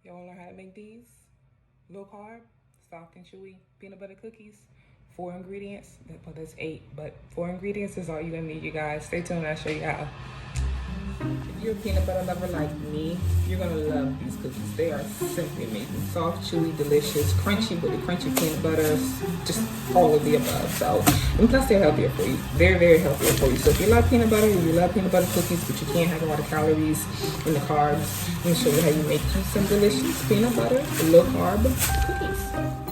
Y'all wanna learn how to make these? Low carb, soft and chewy peanut butter cookies. 4 ingredients, well that's 8, but 4 ingredients is all you're gonna need, you guys. Stay tuned, I'll show you how. If you're a peanut butter lover like me, you're gonna love these cookies. They are simply amazing. Soft, chewy, delicious, crunchy with the crunchy peanut butters, just all of the above. So, and plus they're healthier for you. They're very healthier for you. So if you love peanut butter, you love peanut butter cookies, but you can't have a lot of calories and the carbs, I'm gonna show you how you make you some delicious peanut butter, low carb cookies.